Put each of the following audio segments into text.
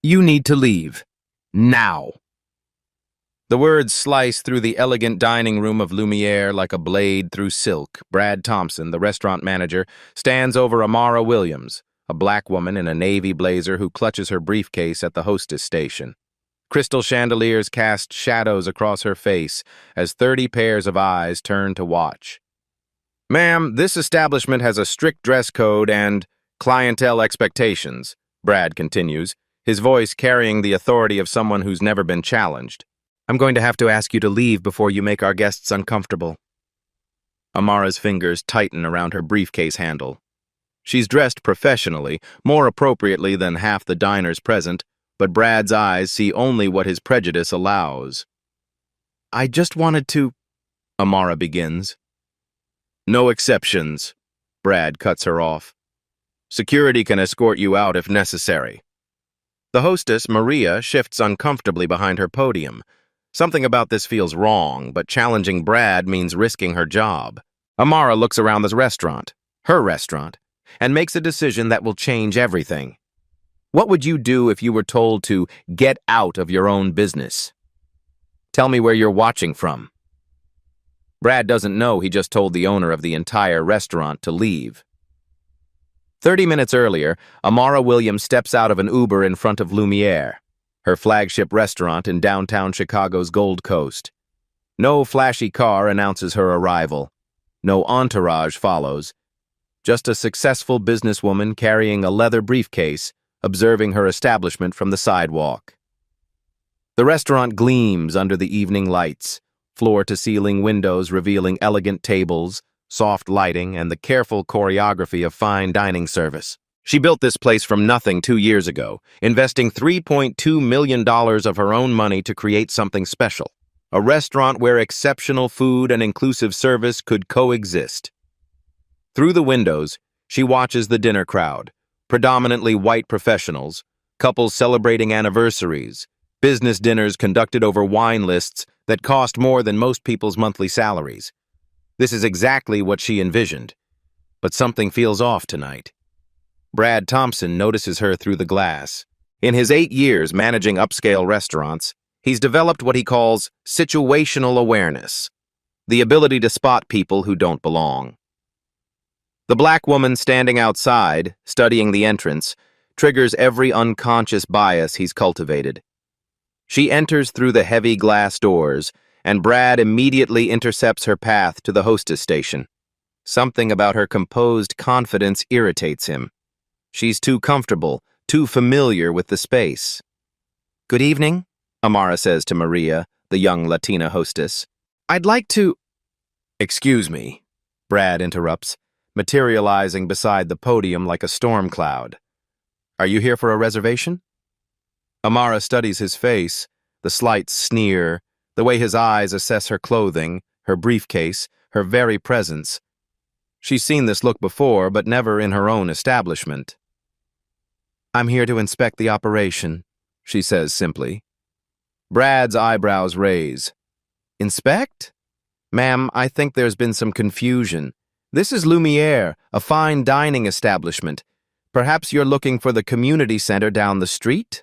You need to leave. Now. The words slice through the elegant dining room of Lumiere like a blade through silk. Brad Thompson, the restaurant manager, stands over Amara Williams, a black woman in a navy blazer who clutches her briefcase at the hostess station. Crystal chandeliers cast shadows across her face as 30 pairs of eyes turn to watch. "Ma'am, this establishment has a strict dress code and clientele expectations," Brad continues, his voice carrying the authority of someone who's never been challenged. "I'm going to have to ask you to leave before you make our guests uncomfortable." Amara's fingers tighten around her briefcase handle. She's dressed professionally, more appropriately than half the diners present, but Brad's eyes see only what his prejudice allows. "I just wanted to—" Amara begins. "No exceptions," Brad cuts her off. "Security can escort you out if necessary." The hostess, Maria, shifts uncomfortably behind her podium. Something about this feels wrong, but challenging Brad means risking her job. Amara looks around the restaurant, her restaurant, and makes a decision that will change everything. What would you do if you were told to get out of your own business? Tell me where you're watching from. Brad doesn't know he just told the owner of the entire restaurant to leave. 30 minutes earlier, Amara Williams steps out of an Uber in front of Lumiere, her flagship restaurant in downtown Chicago's Gold Coast. No flashy car announces her arrival. No entourage follows. Just a successful businesswoman carrying a leather briefcase, observing her establishment from the sidewalk. The restaurant gleams under the evening lights, floor-to-ceiling windows revealing elegant tables, soft lighting, and the careful choreography of fine dining service. She built this place from nothing 2 years ago, investing $3.2 million of her own money to create something special, a restaurant where exceptional food and inclusive service could coexist. Through the windows, she watches the dinner crowd, predominantly white professionals, couples celebrating anniversaries, business dinners conducted over wine lists that cost more than most people's monthly salaries. This is exactly what she envisioned, but something feels off tonight. Brad Thompson notices her through the glass. In his 8 years managing upscale restaurants, he's developed what he calls situational awareness, the ability to spot people who don't belong. The black woman standing outside, studying the entrance, triggers every unconscious bias he's cultivated. She enters through the heavy glass doors, and Brad immediately intercepts her path to the hostess station. Something about her composed confidence irritates him. She's too comfortable, too familiar with the space. "Good evening," Amara says to Maria, the young Latina hostess. "I'd like to—" "Excuse me," Brad interrupts, materializing beside the podium like a storm cloud. "Are you here for a reservation?" Amara studies his face, the slight sneer, the way his eyes assess her clothing, her briefcase, her very presence. She's seen this look before, but never in her own establishment. "I'm here to inspect the operation," she says simply. Brad's eyebrows raise. "Inspect? Ma'am, I think there's been some confusion. This is Lumiere, a fine dining establishment. Perhaps you're looking for the community center down the street?"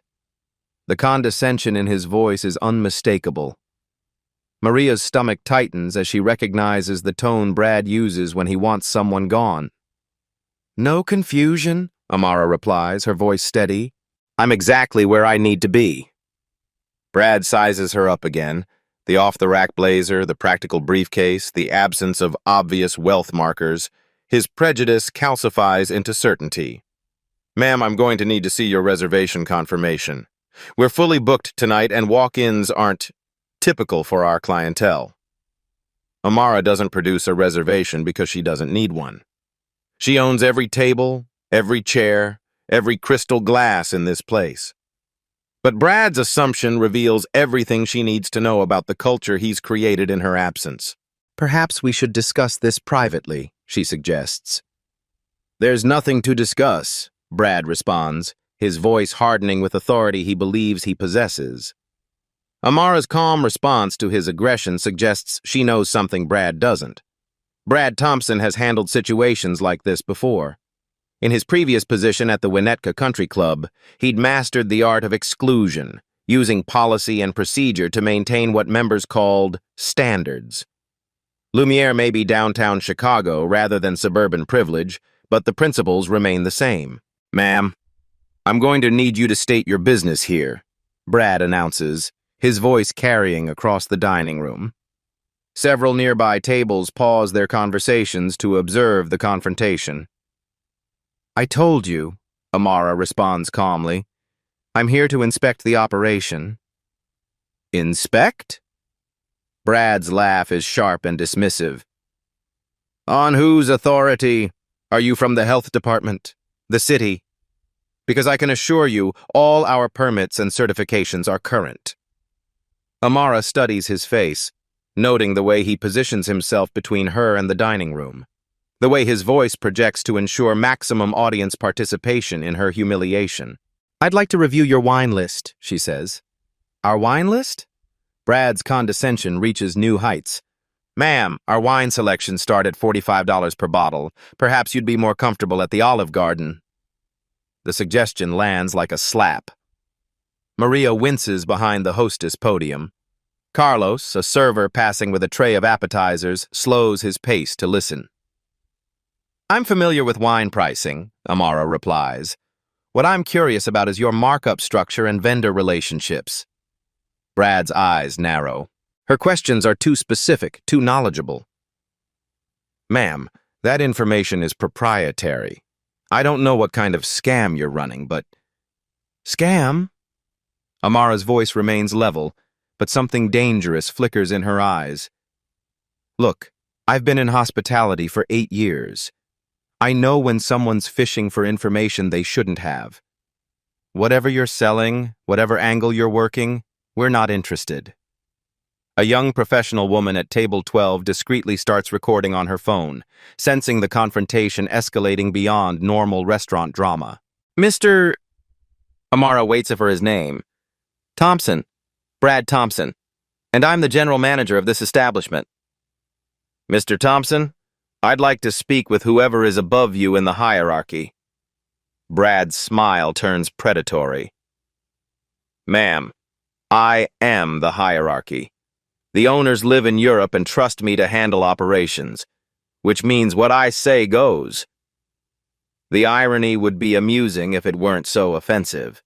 The condescension in his voice is unmistakable. Maria's stomach tightens as she recognizes the tone Brad uses when he wants someone gone. "No confusion," Amara replies, her voice steady. "I'm exactly where I need to be." Brad sizes her up again. The off-the-rack blazer, the practical briefcase, the absence of obvious wealth markers. His prejudice calcifies into certainty. "Ma'am, I'm going to need to see your reservation confirmation. We're fully booked tonight, and walk-ins aren't typical for our clientele." Amara doesn't produce a reservation because she doesn't need one. She owns every table, every chair, every crystal glass in this place. But Brad's assumption reveals everything she needs to know about the culture he's created in her absence. "Perhaps we should discuss this privately," she suggests. "There's nothing to discuss," Brad responds, his voice hardening with authority he believes he possesses. Amara's calm response to his aggression suggests she knows something Brad doesn't. Brad Thompson has handled situations like this before. In his previous position at the Winnetka Country Club, he'd mastered the art of exclusion, using policy and procedure to maintain what members called standards. Lumiere may be downtown Chicago rather than suburban privilege, but the principles remain the same. "Ma'am, I'm going to need you to state your business here," Brad announces, his voice carrying across the dining room. Several nearby tables pause their conversations to observe the confrontation. "I told you," Amara responds calmly. "I'm here to inspect the operation." "Inspect?" Brad's laugh is sharp and dismissive. "On whose authority? Are you from the health department? The city? Because I can assure you, all our permits and certifications are current." Amara studies his face, noting the way he positions himself between her and the dining room, the way his voice projects to ensure maximum audience participation in her humiliation. "I'd like to review your wine list," she says. "Our wine list?" Brad's condescension reaches new heights. "Ma'am, our wine selections start at $45 per bottle. Perhaps you'd be more comfortable at the Olive Garden." The suggestion lands like a slap. Maria winces behind the hostess podium. Carlos, a server passing with a tray of appetizers, slows his pace to listen. "I'm familiar with wine pricing," Amara replies. "What I'm curious about is your markup structure and vendor relationships." Brad's eyes narrow. Her questions are too specific, too knowledgeable. "Ma'am, that information is proprietary. I don't know what kind of scam you're running, but—" "Scam?" Amara's voice remains level, but something dangerous flickers in her eyes. "Look, I've been in hospitality for 8 years. I know when someone's fishing for information they shouldn't have. Whatever you're selling, whatever angle you're working, we're not interested." A young professional woman at table 12 discreetly starts recording on her phone, sensing the confrontation escalating beyond normal restaurant drama. "Mr. Amara waits for his name. "Thompson, Brad Thompson, and I'm the general manager of this establishment." "Mr. Thompson, I'd like to speak with whoever is above you in the hierarchy." Brad's smile turns predatory. "Ma'am, I am the hierarchy. The owners live in Europe and trust me to handle operations, which means what I say goes." The irony would be amusing if it weren't so offensive.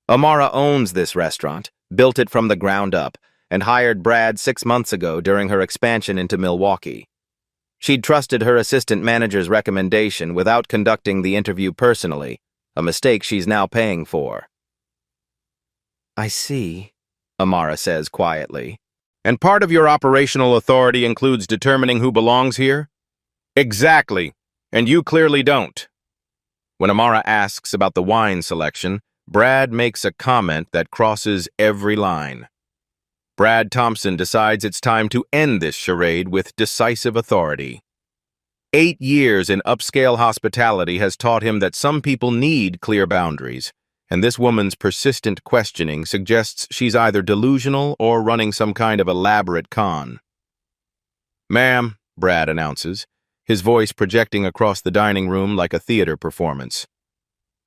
Amara owns this restaurant, built it from the ground up, and hired Brad 6 months ago during her expansion into Milwaukee. She'd trusted her assistant manager's recommendation without conducting the interview personally, a mistake she's now paying for. "I see," Amara says quietly. "And part of your operational authority includes determining who belongs here?" "Exactly, and you clearly don't." When Amara asks about the wine selection, Brad makes a comment that crosses every line. Brad Thompson decides it's time to end this charade with decisive authority. 8 years in upscale hospitality has taught him that some people need clear boundaries, and this woman's persistent questioning suggests she's either delusional or running some kind of elaborate con. "Ma'am," Brad announces, his voice projecting across the dining room like a theater performance,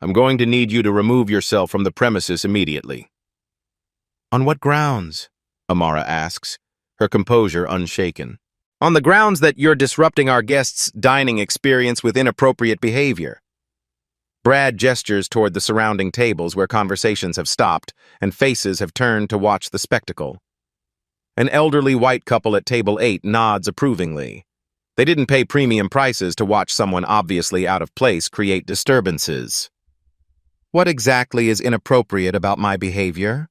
"I'm going to need you to remove yourself from the premises immediately." "On what grounds?" Amara asks, her composure unshaken. "On the grounds that you're disrupting our guests' dining experience with inappropriate behavior." Brad gestures toward the surrounding tables where conversations have stopped and faces have turned to watch the spectacle. An elderly white couple at table 8 nods approvingly. They didn't pay premium prices to watch someone obviously out of place create disturbances. "What exactly is inappropriate about my behavior?"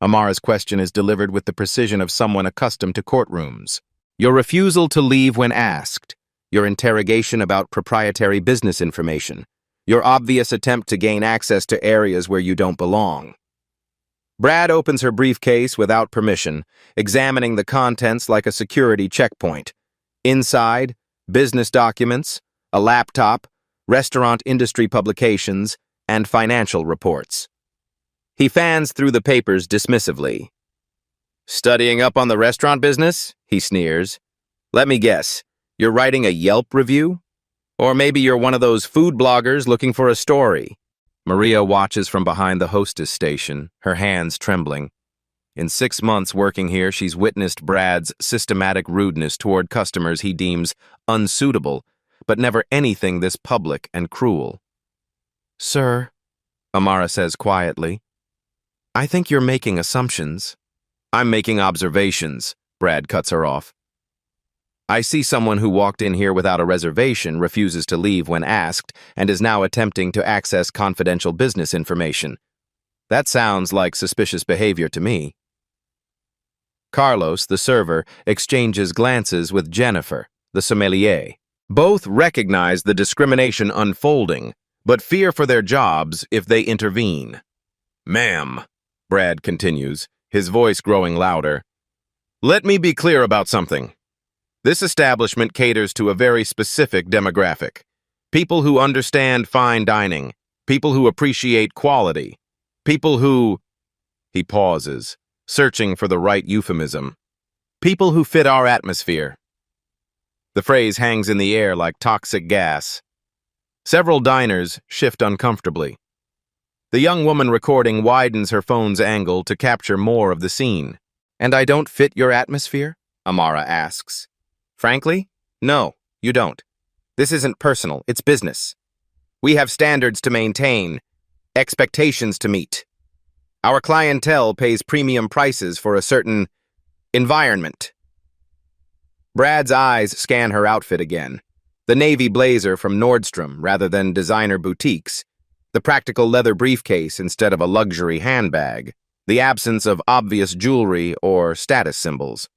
Amara's question is delivered with the precision of someone accustomed to courtrooms. "Your refusal to leave when asked, your interrogation about proprietary business information, your obvious attempt to gain access to areas where you don't belong." Brad opens her briefcase without permission, examining the contents like a security checkpoint. Inside, business documents, a laptop, restaurant industry publications, and financial reports. He fans through the papers dismissively. "Studying up on the restaurant business?" he sneers. "Let me guess, you're writing a Yelp review?" Or maybe you're one of those food bloggers looking for a story. Maria watches from behind the hostess station, her hands trembling. In 6 months working here, she's witnessed Brad's systematic rudeness toward customers he deems unsuitable, but never anything this public and cruel. "Sir," Amara says quietly, "I think you're making assumptions." "I'm making observations," Brad cuts her off. "I see someone who walked in here without a reservation, refuses to leave when asked, and is now attempting to access confidential business information. That sounds like suspicious behavior to me." Carlos, the server, exchanges glances with Jennifer, the sommelier. Both recognize the discrimination unfolding, but fear for their jobs if they intervene. "Ma'am," Brad continues, his voice growing louder, "let me be clear about something. This establishment caters to a very specific demographic. People who understand fine dining, people who appreciate quality, people who—" He pauses, searching for the right euphemism. "People who fit our atmosphere." The phrase hangs in the air like toxic gas. Several diners shift uncomfortably. The young woman recording widens her phone's angle to capture more of the scene. "And I don't fit your atmosphere?" Amara asks. "Frankly, no, you don't. This isn't personal, it's business. We have standards to maintain, expectations to meet. Our clientele pays premium prices for a certain environment." Brad's eyes scan her outfit again. The navy blazer from Nordstrom rather than designer boutiques, the practical leather briefcase instead of a luxury handbag, the absence of obvious jewelry or status symbols.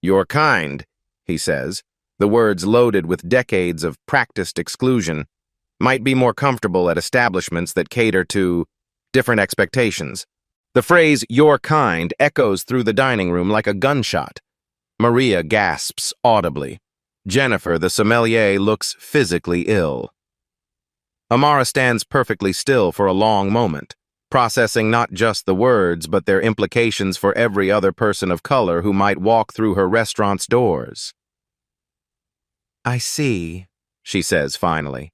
"Your kind," he says, the words loaded with decades of practiced exclusion, "might be more comfortable at establishments that cater to different expectations." The phrase, "your kind," echoes through the dining room like a gunshot. Maria gasps audibly. Jennifer, the sommelier, looks physically ill. Amara stands perfectly still for a long moment, processing not just the words, but their implications for every other person of color who might walk through her restaurant's doors. "I see," she says finally.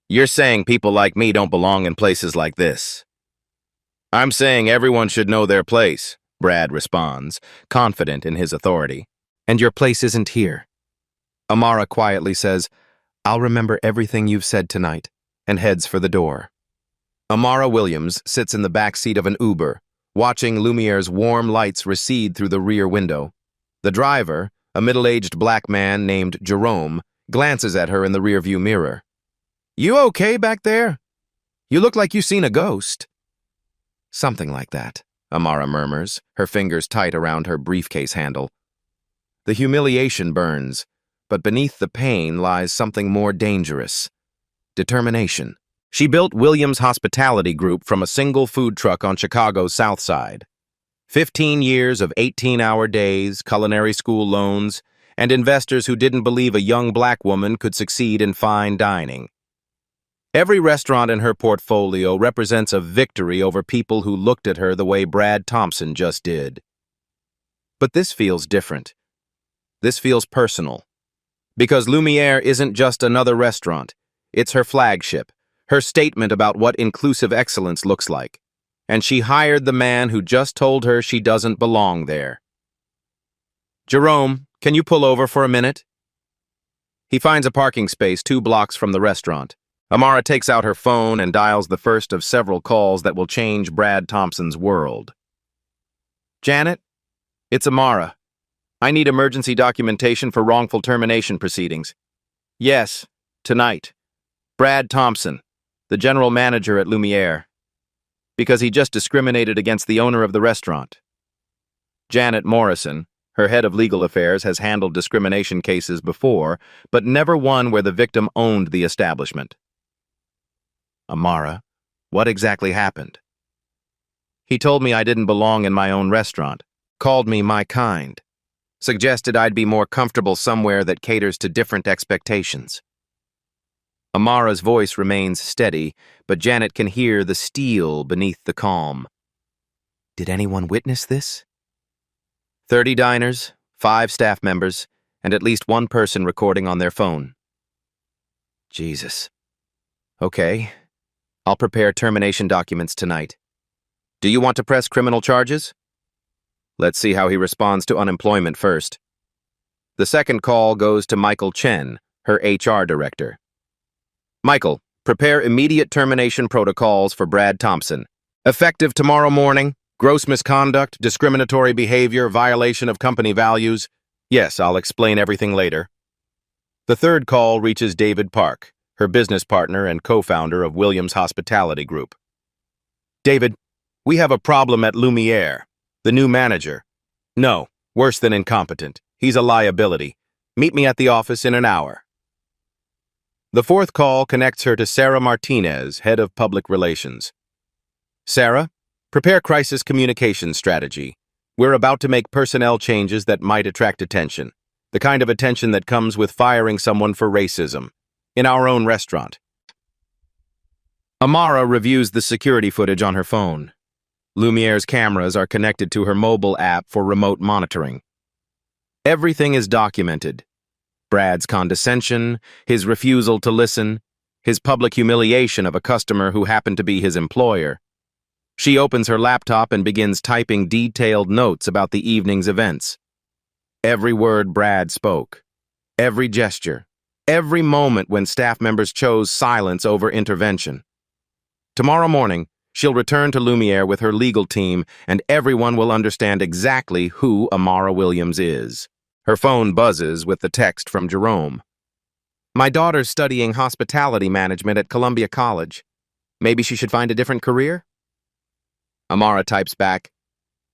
"You're saying people like me don't belong in places like this." "I'm saying everyone should know their place," Brad responds, confident in his authority. "And your place isn't here." Amara quietly says, "I'll remember everything you've said tonight," and heads for the door. Amara Williams sits in the back seat of an Uber, watching Lumiere's warm lights recede through the rear window. The driver, a middle-aged black man named Jerome, glances at her in the rearview mirror. "You okay back there? You look like you've seen a ghost." "Something like that," Amara murmurs, her fingers tight around her briefcase handle. The humiliation burns, but beneath the pain lies something more dangerous. Determination. She built Williams' Hospitality Group from a single food truck on Chicago's South Side. 15 years of 18-hour days, culinary school loans, and investors who didn't believe a young black woman could succeed in fine dining. Every restaurant in her portfolio represents a victory over people who looked at her the way Brad Thompson just did. But this feels different. This feels personal. Because Lumiere isn't just another restaurant. It's her flagship, her statement about what inclusive excellence looks like. And she hired the man who just told her she doesn't belong there. "Jerome, can you pull over for a minute?" He finds a parking space 2 blocks from the restaurant. Amara takes out her phone and dials the first of several calls that will change Brad Thompson's world. "Janet, it's Amara. I need emergency documentation for wrongful termination proceedings." "Yes, tonight. Brad Thompson, the general manager at Lumiere. Because he just discriminated against the owner of the restaurant." Janet Morrison, her head of legal affairs, has handled discrimination cases before, but never one where the victim owned the establishment. "Amara, what exactly happened?" "He told me I didn't belong in my own restaurant, called me my kind, suggested I'd be more comfortable somewhere that caters to different expectations." Amara's voice remains steady, but Janet can hear the steel beneath the calm. "Did anyone witness this?" 30 diners, 5 staff members, and at least one person recording on their phone. Jesus. Okay. I'll prepare termination documents tonight. Do you want to press criminal charges? Let's see how he responds to unemployment first. The second call goes to Michael Chen, her HR director. Michael, prepare immediate termination protocols for Brad Thompson. Effective tomorrow morning. Gross misconduct, discriminatory behavior, violation of company values. Yes, I'll explain everything later. The third call reaches David Park, her business partner and co-founder of Williams Hospitality Group. David, we have a problem at Lumiere. The new manager. No, worse than incompetent. He's a liability. Meet me at the office in an hour. The fourth call connects her to Sarah Martinez, head of public relations. Sarah, prepare crisis communication strategy. We're about to make personnel changes that might attract attention. The kind of attention that comes with firing someone for racism. In our own restaurant. Amara reviews the security footage on her phone. Lumiere's cameras are connected to her mobile app for remote monitoring. Everything is documented. Brad's condescension, his refusal to listen, his public humiliation of a customer who happened to be his employer. She opens her laptop and begins typing detailed notes about the evening's events. Every word Brad spoke, every gesture, every moment when staff members chose silence over intervention. Tomorrow morning, she'll return to Lumiere with her legal team, and everyone will understand exactly who Amara Williams is. Her phone buzzes with the text from Jerome. My daughter's studying hospitality management at Columbia College. Maybe she should find a different career? Amara types back,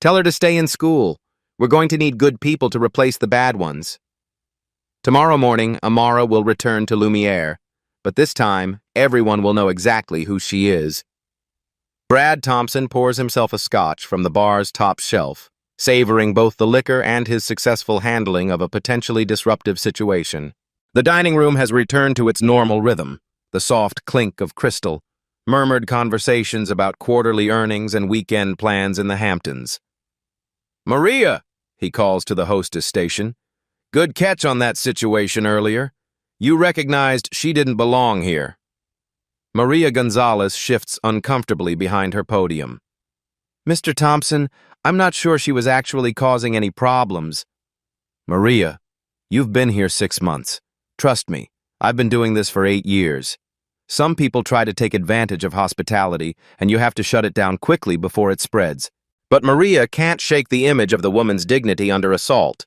tell her to stay in school. We're going to need good people to replace the bad ones. Tomorrow morning, Amara will return to Lumiere, but this time, everyone will know exactly who she is. Brad Thompson pours himself a scotch from the bar's top shelf, savoring both the liquor and his successful handling of a potentially disruptive situation. The dining room has returned to its normal rhythm, the soft clink of crystal, murmured conversations about quarterly earnings and weekend plans in the Hamptons. Maria, he calls to the hostess station. Good catch on that situation earlier. You recognized she didn't belong here. Maria Gonzalez shifts uncomfortably behind her podium. Mr. Thompson, I'm not sure she was actually causing any problems. Maria, you've been here 6 months. Trust me, I've been doing this for 8 years. Some people try to take advantage of hospitality, and you have to shut it down quickly before it spreads. But Maria can't shake the image of the woman's dignity under assault.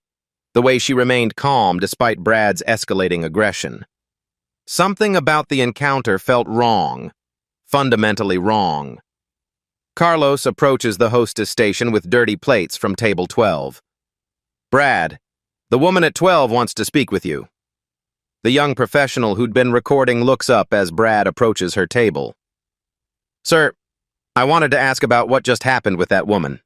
The way she remained calm despite Brad's escalating aggression. Something about the encounter felt wrong. Fundamentally wrong. Carlos approaches the hostess station with dirty plates from table 12. Brad, the woman at 12 wants to speak with you. The young professional who'd been recording looks up as Brad approaches her table. Sir, I wanted to ask about what just happened with that woman.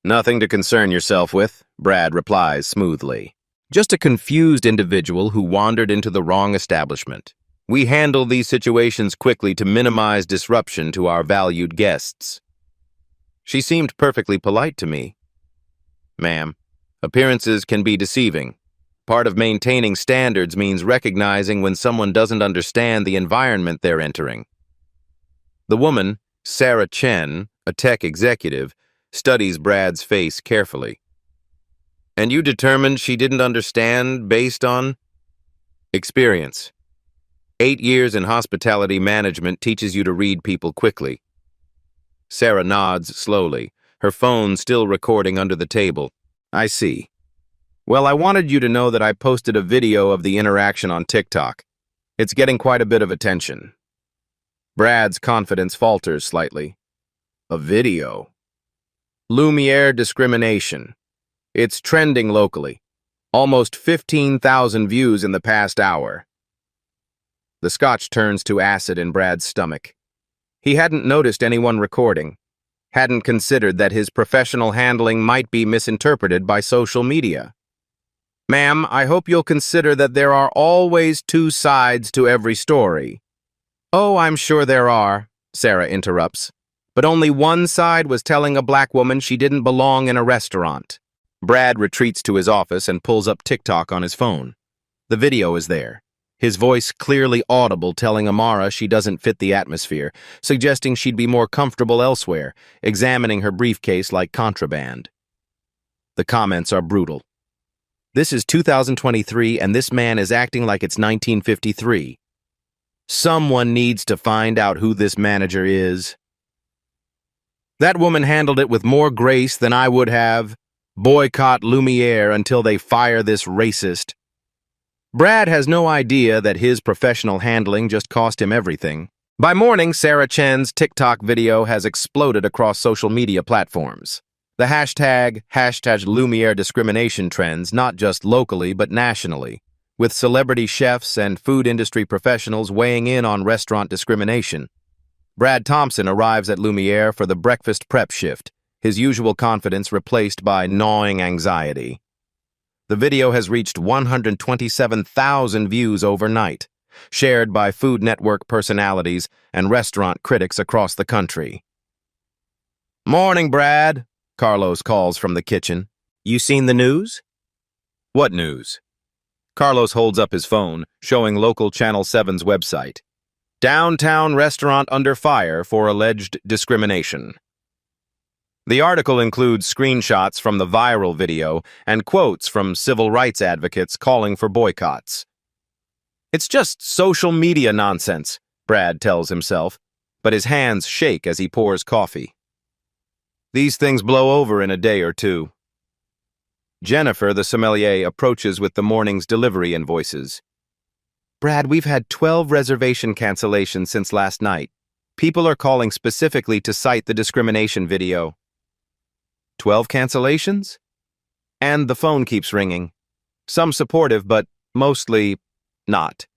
Nothing to concern yourself with, Brad replies smoothly. Just a confused individual who wandered into the wrong establishment. We handle these situations quickly to minimize disruption to our valued guests. She seemed perfectly polite to me. Ma'am, appearances can be deceiving. Part of maintaining standards means recognizing when someone doesn't understand the environment they're entering. The woman, Sarah Chen, a tech executive, studies Brad's face carefully. And you determined she didn't understand based on experience. 8 years in hospitality management teaches you to read people quickly. Sarah nods slowly, her phone still recording under the table. I see. Well, I wanted you to know that I posted a video of the interaction on TikTok. It's getting quite a bit of attention. Brad's confidence falters slightly. A video? Lumiere discrimination. It's trending locally. Almost 15,000 views in the past hour. The scotch turns to acid in Brad's stomach. He hadn't noticed anyone recording, hadn't considered that his professional handling might be misinterpreted by social media. Ma'am, I hope you'll consider that there are always 2 sides to every story. Oh, I'm sure there are, Sarah interrupts. But only one side was telling a black woman she didn't belong in a restaurant. Brad retreats to his office and pulls up TikTok on his phone. The video is there. his voice clearly audible telling Amara she doesn't fit the atmosphere, suggesting she'd be more comfortable elsewhere, examining her briefcase like contraband. The comments are brutal. This is 2023 and this man is acting like it's 1953. Someone needs to find out who this manager is. That woman handled it with more grace than I would have. Boycott Lumiere until they fire this racist. Brad has no idea that his professional handling just cost him everything. By morning, Sarah Chen's TikTok video has exploded across social media platforms. The hashtag Lumiere discrimination trends not just locally but nationally, with celebrity chefs and food industry professionals weighing in on restaurant discrimination. Brad Thompson arrives at Lumiere for the breakfast prep shift, his usual confidence replaced by gnawing anxiety. The video has reached 127,000 views overnight, shared by Food Network personalities and restaurant critics across the country. "Morning, Brad," Carlos calls from the kitchen. "You seen the news?" "What news?" Carlos holds up his phone, showing local Channel 7's website. "Downtown restaurant under fire for alleged discrimination." The article includes screenshots from the viral video and quotes from civil rights advocates calling for boycotts. "It's just social media nonsense," Brad tells himself, but his hands shake as he pours coffee. These things blow over in a day or two. Jennifer, the sommelier, approaches with the morning's delivery invoices. "Brad, we've had 12 reservation cancellations since last night. People are calling specifically to cite the discrimination video." 12 cancellations? And the phone keeps ringing. Some supportive, but mostly not.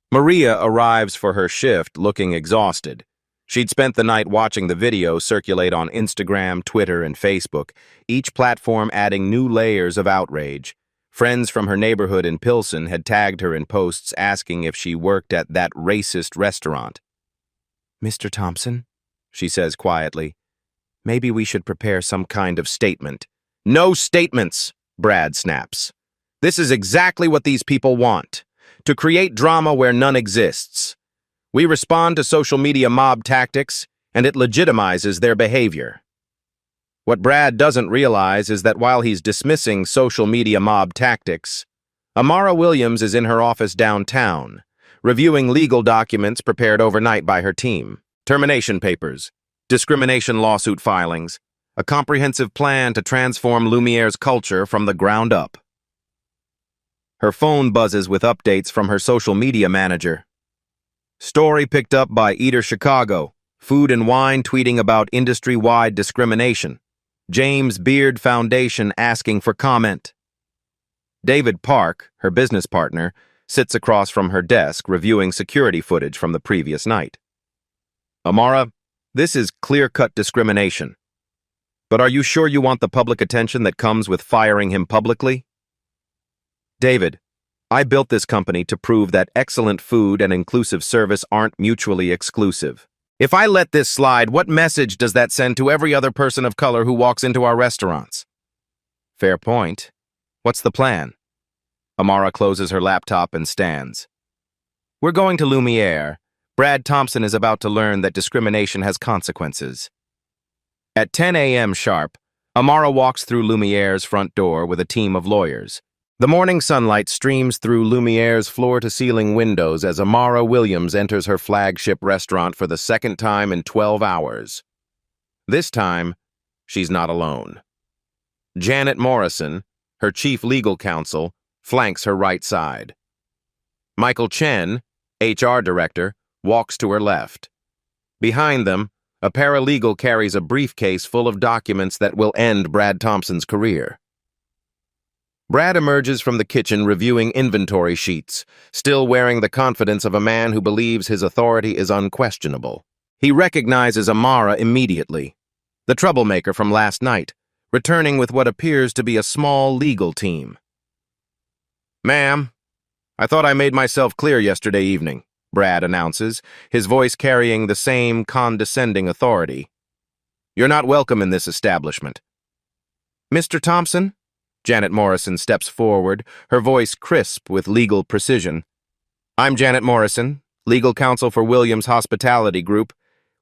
Maria arrives for her shift looking exhausted. She'd spent the night watching the video circulate on Instagram, Twitter, and Facebook, each platform adding new layers of outrage. Friends from her neighborhood in Pilsen had tagged her in posts asking if she worked at that racist restaurant. "Mr. Thompson," she says quietly, "maybe we should prepare some kind of statement." "No statements," Brad snaps. "This is exactly what these people want, to create drama where none exists. We respond to social media mob tactics, and it legitimizes their behavior." What Brad doesn't realize is that while he's dismissing social media mob tactics, Amara Williams is in her office downtown, reviewing legal documents prepared overnight by her team. Termination papers, discrimination lawsuit filings, a comprehensive plan to transform Lumiere's culture from the ground up. Her phone buzzes with updates from her social media manager. Story picked up by Eater Chicago, Food and Wine tweeting about industry-wide discrimination. James Beard Foundation asking for comment. David Park, her business partner, sits across from her desk reviewing security footage from the previous night. "Amara, this is clear-cut discrimination. But are you sure you want the public attention that comes with firing him publicly?" "David, I built this company to prove that excellent food and inclusive service aren't mutually exclusive. If I let this slide, what message does that send to every other person of color who walks into our restaurants?" "Fair point. What's the plan?" Amara closes her laptop and stands. "We're going to Lumiere. Brad Thompson is about to learn that discrimination has consequences." At 10 a.m. sharp, Amara walks through Lumiere's front door with a team of lawyers. The morning sunlight streams through Lumiere's floor-to-ceiling windows as Amara Williams enters her flagship restaurant for the second time in 12 hours. This time, she's not alone. Janet Morrison, her chief legal counsel, flanks her right side. Michael Chen, HR director, walks to her left. Behind them, a paralegal carries a briefcase full of documents that will end Brad Thompson's career. Brad emerges from the kitchen reviewing inventory sheets, still wearing the confidence of a man who believes his authority is unquestionable. He recognizes Amara immediately, the troublemaker from last night, returning with what appears to be a small legal team. "Ma'am, I thought I made myself clear yesterday evening," Brad announces, his voice carrying the same condescending authority. "You're not welcome in this establishment." "Mr. Thompson?" Janet Morrison steps forward, her voice crisp with legal precision. I'm Janet Morrison, legal counsel for Williams Hospitality Group.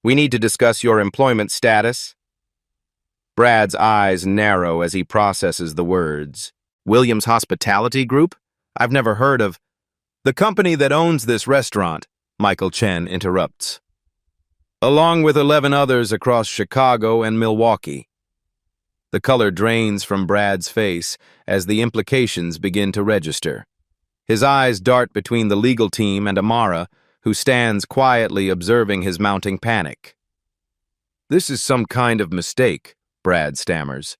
We need to discuss your employment status. Brad's eyes narrow as he processes the words. Williams Hospitality Group? I've never heard of... The company that owns this restaurant, Michael Chen interrupts. Along with 11 others across Chicago and Milwaukee. The color drains from Brad's face as the implications begin to register. His eyes dart between the legal team and Amara, who stands quietly observing his mounting panic. This is some kind of mistake, Brad stammers.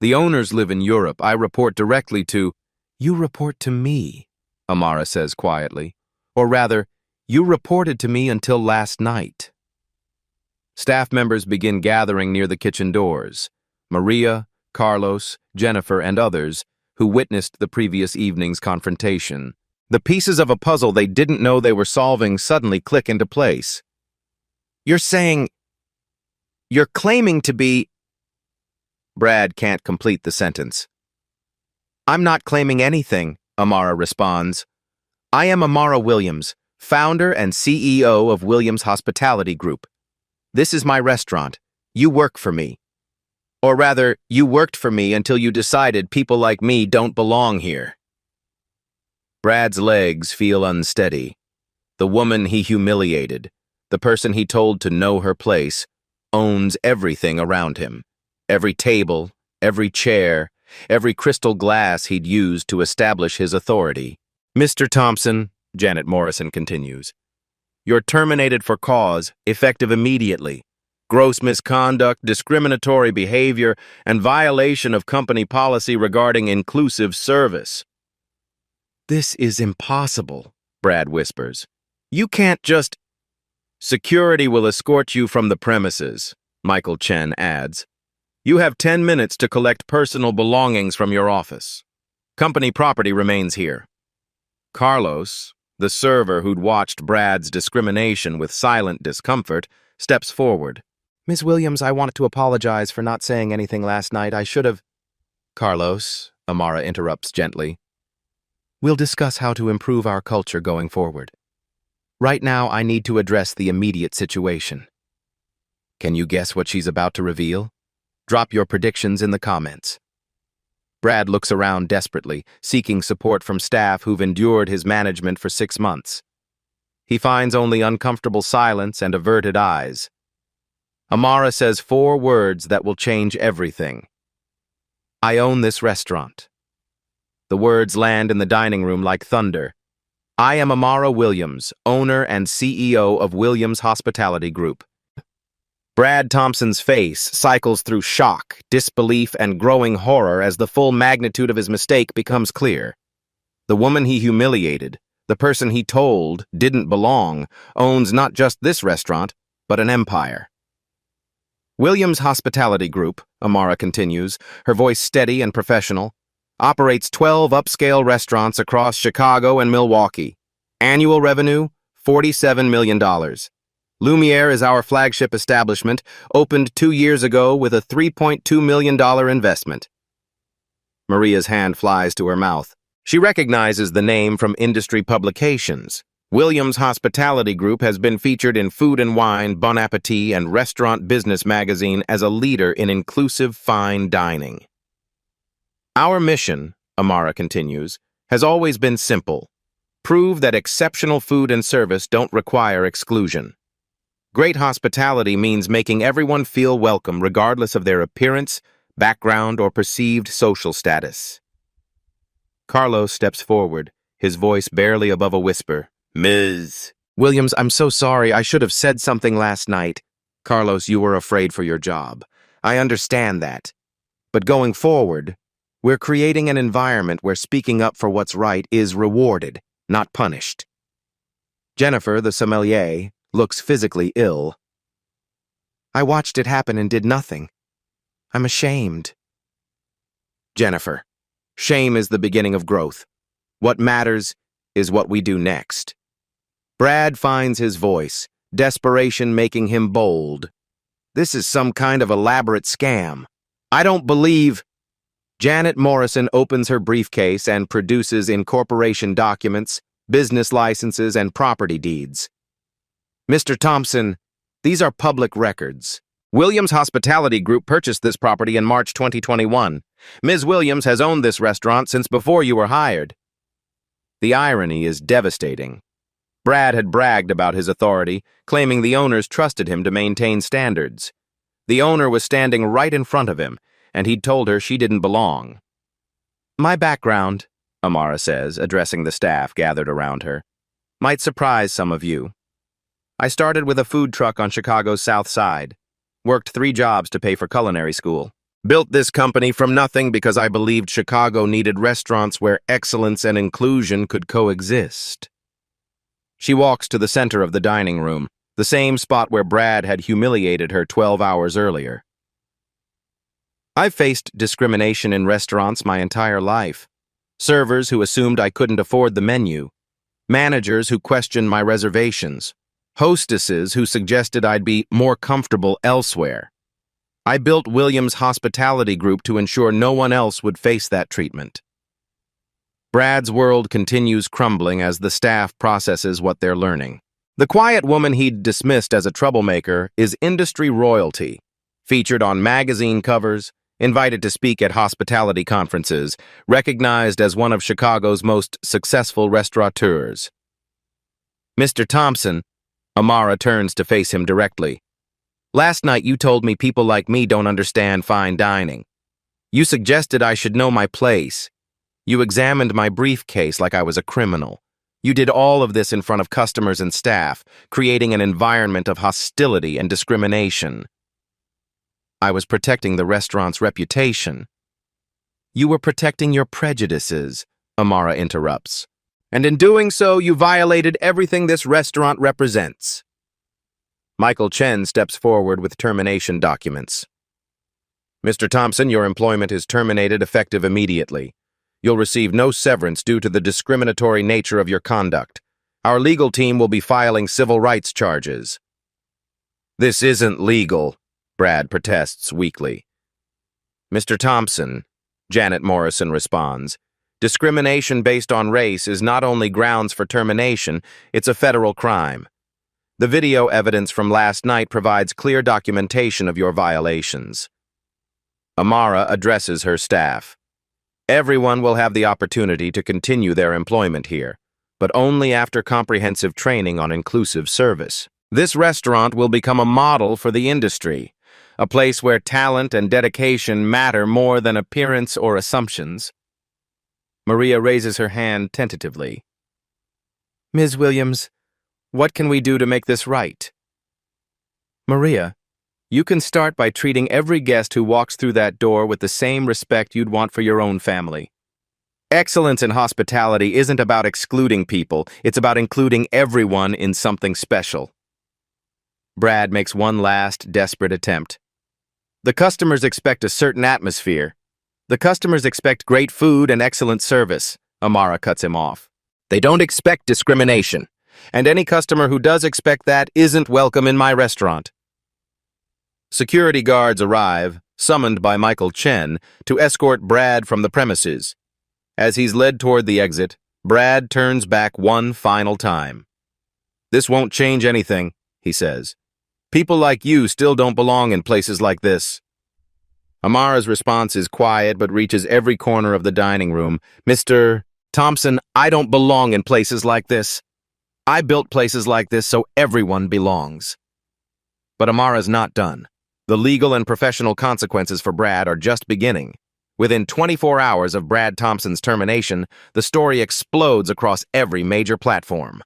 The owners live in Europe. I report directly to... You report to me, Amara says quietly. Or rather, you reported to me until last night. Staff members begin gathering near the kitchen doors. Maria, Carlos, Jennifer, and others who witnessed the previous evening's confrontation. The pieces of a puzzle they didn't know they were solving suddenly click into place. You're claiming to be... Brad can't complete the sentence. I'm not claiming anything, Amara responds. I am Amara Williams, founder and CEO of Williams Hospitality Group. This is my restaurant. You work for me. Or rather, you worked for me until you decided people like me don't belong here. Brad's legs feel unsteady. The woman he humiliated, the person he told to know her place, owns everything around him. Every table, every chair, every crystal glass he'd used to establish his authority. Mr. Thompson, Janet Morrison continues, you're terminated for cause, effective immediately. Gross misconduct, discriminatory behavior, and violation of company policy regarding inclusive service. This is impossible, Brad whispers. You can't just... Security will escort you from the premises, Michael Chen adds. You have 10 minutes to collect personal belongings from your office. Company property remains here. Carlos, the server who'd watched Brad's discrimination with silent discomfort, steps forward. Ms. Williams, I wanted to apologize for not saying anything last night. I should have... Carlos, Amara interrupts gently. We'll discuss how to improve our culture going forward. Right now, I need to address the immediate situation. Can you guess what she's about to reveal? Drop your predictions in the comments. Brad looks around desperately, seeking support from staff who've endured his management for 6 months. He finds only uncomfortable silence and averted eyes. Amara says 4 words that will change everything. I own this restaurant. The words land in the dining room like thunder. I am Amara Williams, owner and CEO of Williams Hospitality Group. Brad Thompson's face cycles through shock, disbelief, and growing horror as the full magnitude of his mistake becomes clear. The woman he humiliated, the person he told didn't belong, owns not just this restaurant, but an empire. Williams Hospitality Group, Amara continues, her voice steady and professional, operates 12 upscale restaurants across Chicago and Milwaukee. Annual revenue, $47 million. Lumiere is our flagship establishment, opened 2 years ago with a $3.2 million investment. Maria's hand flies to her mouth. She recognizes the name from industry publications. Williams Hospitality Group has been featured in Food and Wine, Bon Appetit, and Restaurant Business magazine as a leader in inclusive fine dining. Our mission, Amara continues, has always been simple. Prove that exceptional food and service don't require exclusion. Great hospitality means making everyone feel welcome regardless of their appearance, background, or perceived social status. Carlos steps forward, his voice barely above a whisper. Ms. Williams, I'm so sorry. I should have said something last night. Carlos, you were afraid for your job. I understand that. But going forward, we're creating an environment where speaking up for what's right is rewarded, not punished. Jennifer, the sommelier, looks physically ill. I watched it happen and did nothing. I'm ashamed. Jennifer, shame is the beginning of growth. What matters is what we do next. Brad finds his voice, desperation making him bold. This is some kind of elaborate scam. I don't believe... Janet Morrison opens her briefcase and produces incorporation documents, business licenses, and property deeds. Mr. Thompson, these are public records. Williams Hospitality Group purchased this property in March 2021. Ms. Williams has owned this restaurant since before you were hired. The irony is devastating. Brad had bragged about his authority, claiming the owners trusted him to maintain standards. The owner was standing right in front of him, and he'd told her she didn't belong. My background, Amara says, addressing the staff gathered around her, might surprise some of you. I started with a food truck on Chicago's South Side, worked 3 jobs to pay for culinary school, built this company from nothing because I believed Chicago needed restaurants where excellence and inclusion could coexist. She walks to the center of the dining room, the same spot where Brad had humiliated her 12 hours earlier. I've faced discrimination in restaurants my entire life. Servers who assumed I couldn't afford the menu, managers who questioned my reservations, hostesses who suggested I'd be more comfortable elsewhere. I built Williams Hospitality Group to ensure no one else would face that treatment. Brad's world continues crumbling as the staff processes what they're learning. The quiet woman he'd dismissed as a troublemaker is industry royalty, featured on magazine covers, invited to speak at hospitality conferences, recognized as one of Chicago's most successful restaurateurs. Mr. Thompson, Amara turns to face him directly. Last night you told me people like me don't understand fine dining. You suggested I should know my place. You examined my briefcase like I was a criminal. You did all of this in front of customers and staff, creating an environment of hostility and discrimination. I was protecting the restaurant's reputation. You were protecting your prejudices, Amara interrupts. And in doing so, you violated everything this restaurant represents. Michael Chen steps forward with termination documents. Mr. Thompson, your employment is terminated effective immediately. You'll receive no severance due to the discriminatory nature of your conduct. Our legal team will be filing civil rights charges. This isn't legal, Brad protests weakly. Mr. Thompson, Janet Morrison responds, discrimination based on race is not only grounds for termination, it's a federal crime. The video evidence from last night provides clear documentation of your violations. Amara addresses her staff. Everyone will have the opportunity to continue their employment here, but only after comprehensive training on inclusive service. This restaurant will become a model for the industry, a place where talent and dedication matter more than appearance or assumptions. Maria raises her hand tentatively. Ms. Williams, what can we do to make this right? Maria, you can start by treating every guest who walks through that door with the same respect you'd want for your own family. Excellence in hospitality isn't about excluding people, it's about including everyone in something special. Brad makes one last, desperate attempt. The customers expect a certain atmosphere. The customers expect great food and excellent service, Amara cuts him off. They don't expect discrimination, and any customer who does expect that isn't welcome in my restaurant. Security guards arrive, summoned by Michael Chen, to escort Brad from the premises. As he's led toward the exit, Brad turns back one final time. This won't change anything, he says. People like you still don't belong in places like this. Amara's response is quiet but reaches every corner of the dining room. Mr. Thompson, I don't belong in places like this. I built places like this so everyone belongs. But Amara's not done. The legal and professional consequences for Brad are just beginning. Within 24 hours of Brad Thompson's termination, the story explodes across every major platform.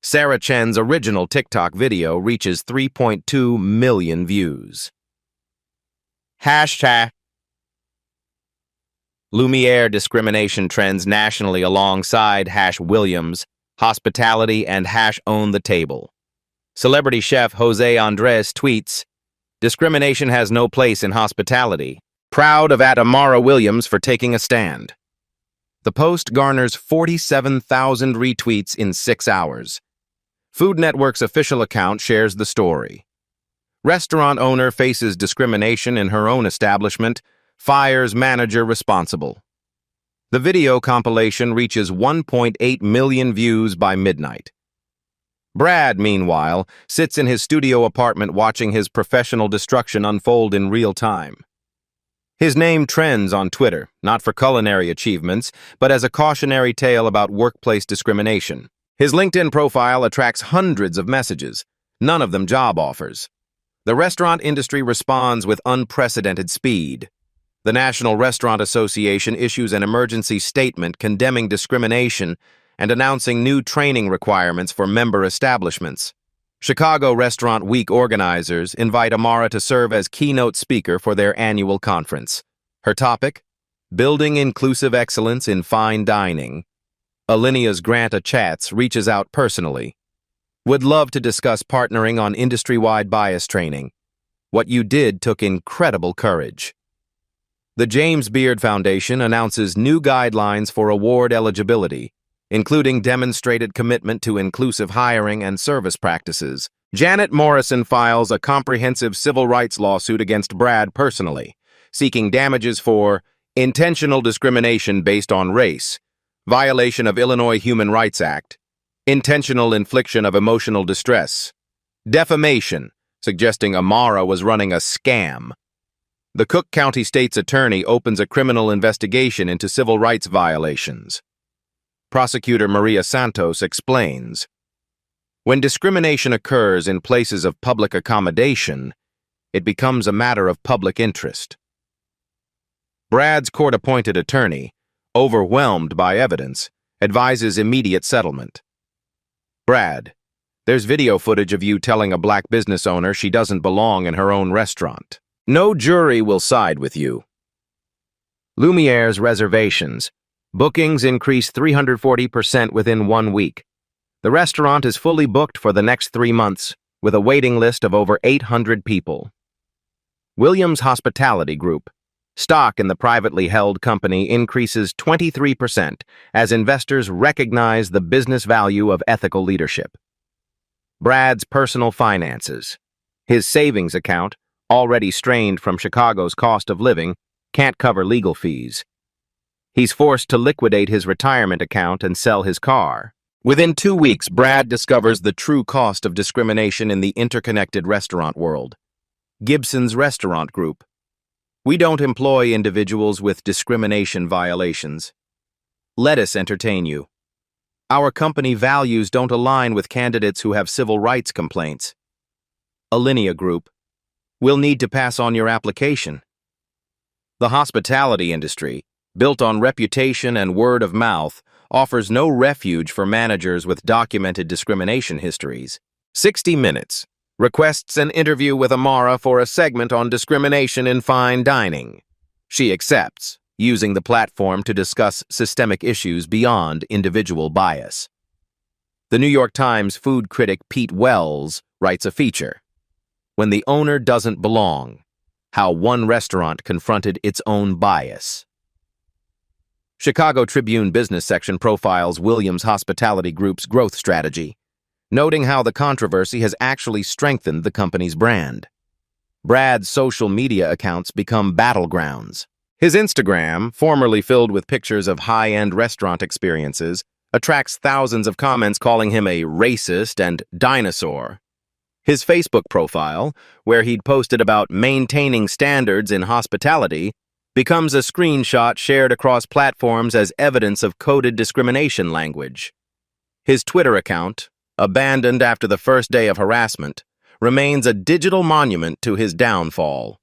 Sarah Chen's original TikTok video reaches 3.2 million views. Hashtag Lumiere discrimination trends nationally alongside #Williams, hospitality, and #own the table. Celebrity chef Jose Andres tweets, discrimination has no place in hospitality. Proud of Amara Williams for taking a stand. The post garners 47,000 retweets in 6 hours. Food Network's official account shares the story. Restaurant owner faces discrimination in her own establishment. fires manager responsible. The video compilation reaches 1.8 million views by midnight. Brad, meanwhile, sits in his studio apartment watching his professional destruction unfold in real time. His name trends on Twitter, not for culinary achievements, but as a cautionary tale about workplace discrimination. His LinkedIn profile attracts hundreds of messages, none of them job offers. The restaurant industry responds with unprecedented speed. The National Restaurant Association issues an emergency statement condemning discrimination and announcing new training requirements for member establishments. Chicago Restaurant Week organizers invite Amara to serve as keynote speaker for their annual conference. Her topic? Building Inclusive Excellence in Fine Dining. Alinia's Granta Chats reaches out personally. Would love to discuss partnering on industry-wide bias training. What you did took incredible courage. The James Beard Foundation announces new guidelines for award eligibility, including demonstrated commitment to inclusive hiring and service practices. Janet Morrison files a comprehensive civil rights lawsuit against Brad personally, seeking damages for intentional discrimination based on race, violation of Illinois Human Rights Act, intentional infliction of emotional distress, defamation, suggesting Amara was running a scam. The Cook County State's attorney opens a criminal investigation into civil rights violations. Prosecutor Maria Santos explains, when discrimination occurs in places of public accommodation, it becomes a matter of public interest. Brad's court-appointed attorney, overwhelmed by evidence, advises immediate settlement. Brad, there's video footage of you telling a black business owner she doesn't belong in her own restaurant. No jury will side with you. Lumiere's reservations. Bookings increased 340% within 1 week. The restaurant is fully booked for the next 3 months, with a waiting list of over 800 people. Williams Hospitality Group. Stock in the privately held company increases 23% as investors recognize the business value of ethical leadership. Brad's personal finances. His savings account, already strained from Chicago's cost of living, can't cover legal fees. He's forced to liquidate his retirement account and sell his car. Within 2 weeks, Brad discovers the true cost of discrimination in the interconnected restaurant world. Gibson's Restaurant Group. We don't employ individuals with discrimination violations. Let us entertain you. Our company values don't align with candidates who have civil rights complaints. Alinea Group. We'll need to pass on your application. The hospitality industry, built on reputation and word of mouth, offers no refuge for managers with documented discrimination histories. 60 Minutes requests an interview with Amara for a segment on discrimination in fine dining. She accepts, using the platform to discuss systemic issues beyond individual bias. The New York Times food critic Pete Wells writes a feature, When the Owner Doesn't Belong, How One Restaurant Confronted Its Own Bias. Chicago Tribune business section profiles Williams Hospitality Group's growth strategy, noting how the controversy has actually strengthened the company's brand. Brad's social media accounts become battlegrounds. His Instagram, formerly filled with pictures of high-end restaurant experiences, attracts thousands of comments calling him a racist and dinosaur. His Facebook profile, where he'd posted about maintaining standards in hospitality, becomes a screenshot shared across platforms as evidence of coded discrimination language. His Twitter account, abandoned after the first day of harassment, remains a digital monument to his downfall.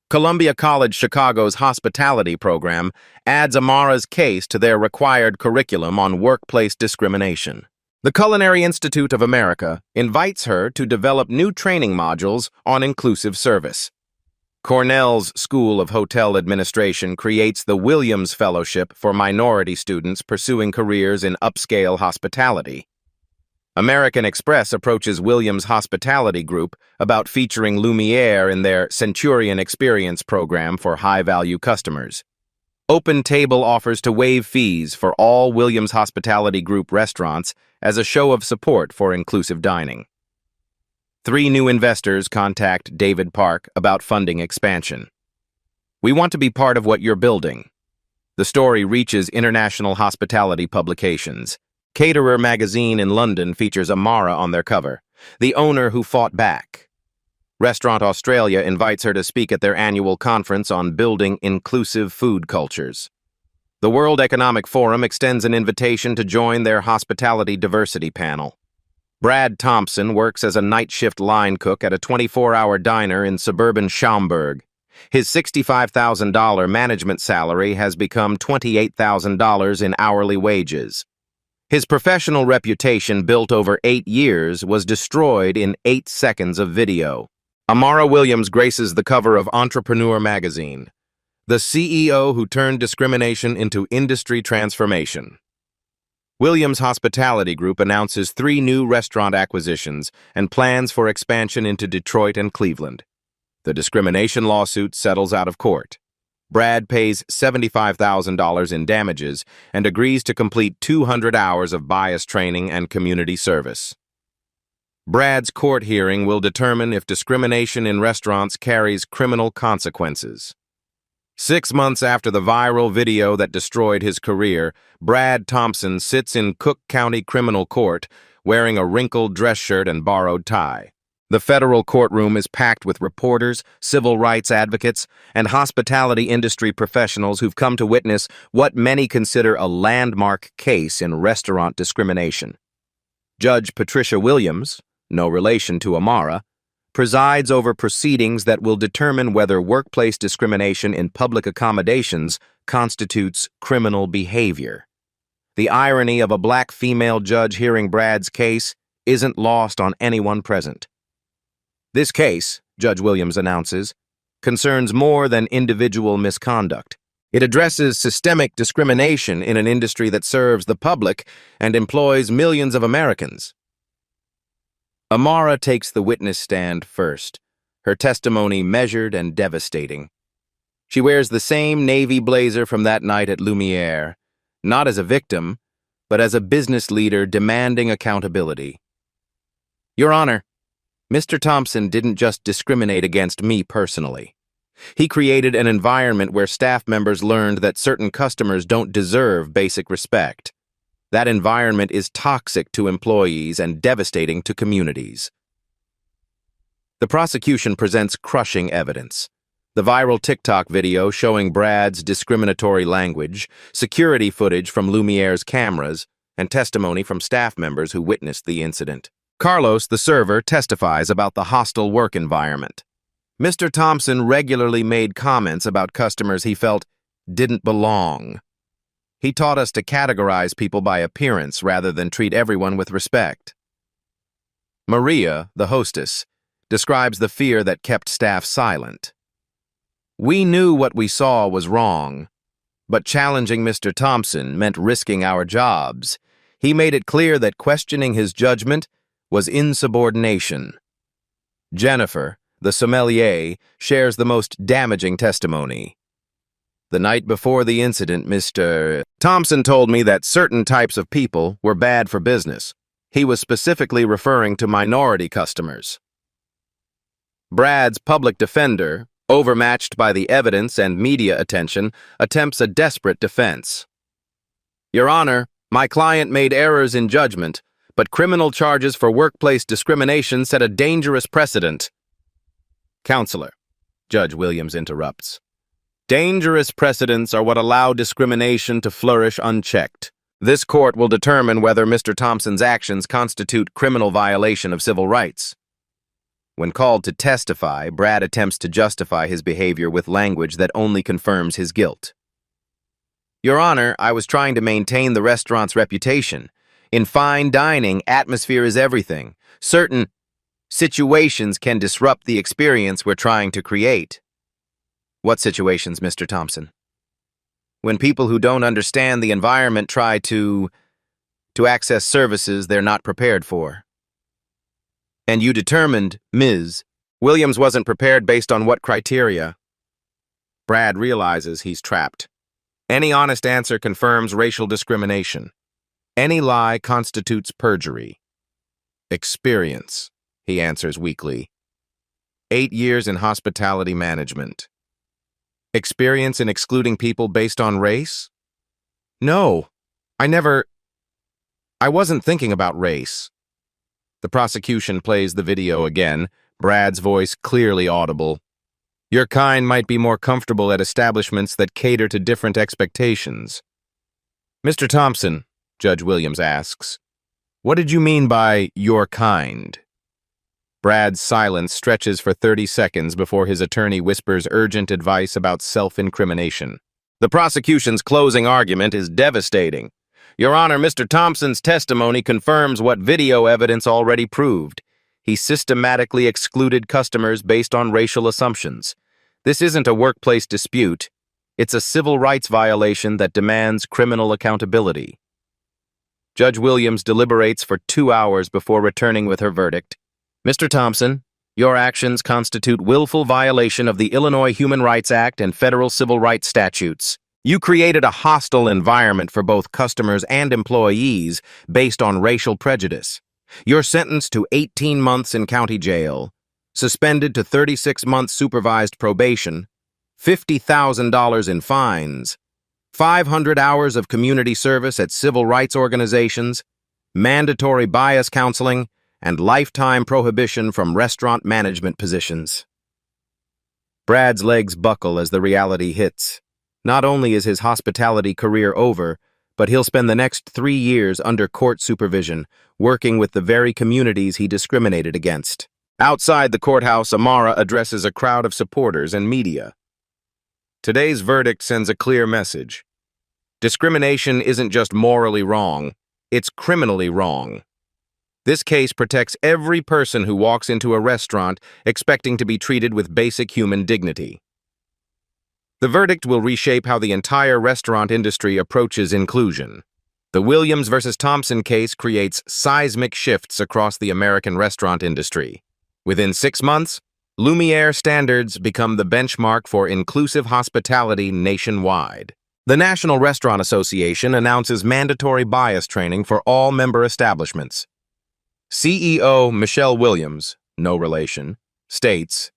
Columbia College Chicago's hospitality program adds Amara's case to their required curriculum on workplace discrimination. The Culinary Institute of America invites her to develop new training modules on inclusive service. Cornell's School of Hotel Administration creates the Williams Fellowship for minority students pursuing careers in upscale hospitality. American Express approaches Williams Hospitality Group about featuring Lumiere in their Centurion Experience program for high-value customers. Open Table offers to waive fees for all Williams Hospitality Group restaurants as a show of support for inclusive dining. 3 new investors contact David Park about funding expansion. We want to be part of what you're building. The story reaches international hospitality publications. Caterer magazine in London features Amara on their cover, the owner who fought back. Restaurant Australia invites her to speak at their annual conference on building inclusive food cultures. The World Economic Forum extends an invitation to join their hospitality diversity panel. Brad Thompson works as a night shift line cook at a 24-hour diner in suburban Schaumburg. His $65,000 management salary has become $28,000 in hourly wages. His professional reputation, built over 8 years, was destroyed in 8 seconds of video. Amara Williams graces the cover of Entrepreneur magazine, the CEO who turned discrimination into industry transformation. Williams Hospitality Group announces 3 new restaurant acquisitions and plans for expansion into Detroit and Cleveland. The discrimination lawsuit settles out of court. Brad pays $75,000 in damages and agrees to complete 200 hours of bias training and community service. Brad's court hearing will determine if discrimination in restaurants carries criminal consequences. 6 months after the viral video that destroyed his career, Brad Thompson sits in Cook County Criminal Court wearing a wrinkled dress shirt and borrowed tie. The federal courtroom is packed with reporters, civil rights advocates, and hospitality industry professionals who've come to witness what many consider a landmark case in restaurant discrimination. Judge Patricia Williams, no relation to Amara, presides over proceedings that will determine whether workplace discrimination in public accommodations constitutes criminal behavior. The irony of a black female judge hearing Brad's case isn't lost on anyone present. This case, Judge Williams announces, concerns more than individual misconduct. It addresses systemic discrimination in an industry that serves the public and employs millions of Americans. Amara takes the witness stand first, her testimony measured and devastating. She wears the same navy blazer from that night at Lumiere, not as a victim, but as a business leader demanding accountability. Your Honor, Mr. Thompson didn't just discriminate against me personally. He created an environment where staff members learned that certain customers don't deserve basic respect. That environment is toxic to employees and devastating to communities. The prosecution presents crushing evidence. The viral TikTok video showing Brad's discriminatory language, security footage from Lumiere's cameras, and testimony from staff members who witnessed the incident. Carlos, the server, testifies about the hostile work environment. Mr. Thompson regularly made comments about customers he felt didn't belong. He taught us to categorize people by appearance rather than treat everyone with respect. Maria, the hostess, describes the fear that kept staff silent. We knew what we saw was wrong, but challenging Mr. Thompson meant risking our jobs. He made it clear that questioning his judgment was insubordination. Jennifer, the sommelier, shares the most damaging testimony. The night before the incident, Mr. Thompson told me that certain types of people were bad for business. He was specifically referring to minority customers. Brad's public defender, overmatched by the evidence and media attention, attempts a desperate defense. Your Honor, my client made errors in judgment, but criminal charges for workplace discrimination set a dangerous precedent. Counselor, Judge Williams interrupts. Dangerous precedents are what allow discrimination to flourish unchecked. This court will determine whether Mr. Thompson's actions constitute criminal violation of civil rights. When called to testify, Brad attempts to justify his behavior with language that only confirms his guilt. Your Honor, I was trying to maintain the restaurant's reputation. In fine dining, atmosphere is everything. Certain situations can disrupt the experience we're trying to create. What situations, Mr. Thompson? When people who don't understand the environment try to access services they're not prepared for. And you determined, Ms. Williams wasn't prepared based on what criteria? Brad realizes he's trapped. Any honest answer confirms racial discrimination. Any lie constitutes perjury. Experience, he answers weakly. 8 years in hospitality management. Experience in excluding people based on race? No, I wasn't thinking about race. The prosecution plays the video again, Brad's voice clearly audible. Your kind might be more comfortable at establishments that cater to different expectations. Mr. Thompson, Judge Williams asks, what did you mean by your kind? Brad's silence stretches for 30 seconds before his attorney whispers urgent advice about self-incrimination. The prosecution's closing argument is devastating. Your Honor, Mr. Thompson's testimony confirms what video evidence already proved. He systematically excluded customers based on racial assumptions. This isn't a workplace dispute. It's a civil rights violation that demands criminal accountability. Judge Williams deliberates for 2 hours before returning with her verdict. Mr. Thompson, your actions constitute willful violation of the Illinois Human Rights Act and federal civil rights statutes. You created a hostile environment for both customers and employees based on racial prejudice. You're sentenced to 18 months in county jail, suspended to 36 months supervised probation, $50,000 in fines, 500 hours of community service at civil rights organizations, mandatory bias counseling, and lifetime prohibition from restaurant management positions. Brad's legs buckle as the reality hits. Not only is his hospitality career over, but he'll spend the next 3 years under court supervision, working with the very communities he discriminated against. Outside the courthouse, Amara addresses a crowd of supporters and media. Today's verdict sends a clear message. Discrimination isn't just morally wrong, it's criminally wrong. This case protects every person who walks into a restaurant expecting to be treated with basic human dignity. The verdict will reshape how the entire restaurant industry approaches inclusion. The Williams versus Thompson case creates seismic shifts across the American restaurant industry. Within 6 months, Lumiere standards become the benchmark for inclusive hospitality nationwide. The National Restaurant Association announces mandatory bias training for all member establishments. CEO Michelle Williams, no relation, states,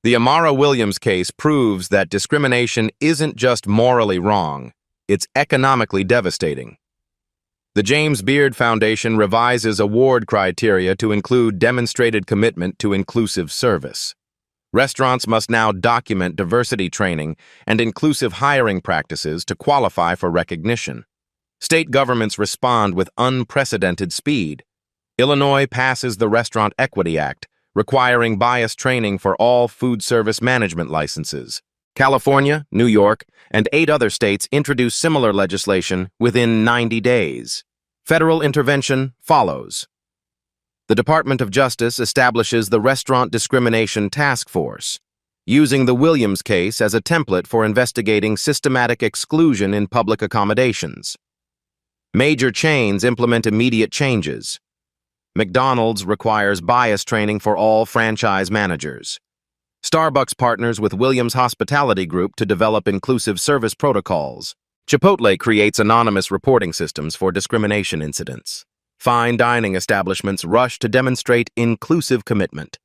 the Amara Williams case proves that discrimination isn't just morally wrong, it's economically devastating. The James Beard Foundation revises award criteria to include demonstrated commitment to inclusive service. Restaurants must now document diversity training and inclusive hiring practices to qualify for recognition. State governments respond with unprecedented speed. Illinois passes the Restaurant Equity Act, requiring bias training for all food service management licenses. California, New York, and 8 other states introduce similar legislation within 90 days. Federal intervention follows. The Department of Justice establishes the Restaurant Discrimination Task Force, using the Williams case as a template for investigating systematic exclusion in public accommodations. Major chains implement immediate changes. McDonald's requires bias training for all franchise managers. Starbucks partners with Williams Hospitality Group to develop inclusive service protocols. Chipotle creates anonymous reporting systems for discrimination incidents. Fine dining establishments rush to demonstrate inclusive commitment.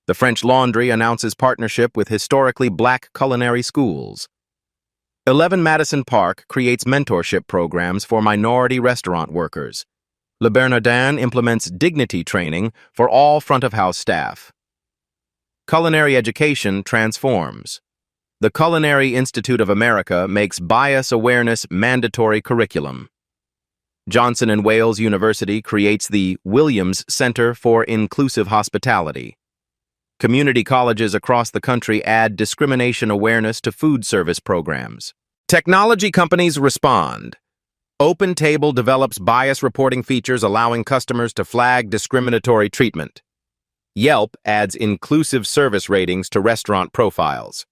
The French Laundry announces partnership with historically Black culinary schools. 11 Madison Park creates mentorship programs for minority restaurant workers. Le Bernardin implements dignity training for all front-of-house staff. Culinary education transforms. The Culinary Institute of America makes bias awareness mandatory curriculum. Johnson & Wales University creates the Williams Center for Inclusive Hospitality. Community colleges across the country add discrimination awareness to food service programs. Technology companies respond. OpenTable develops bias reporting features allowing customers to flag discriminatory treatment. Yelp adds inclusive service ratings to restaurant profiles.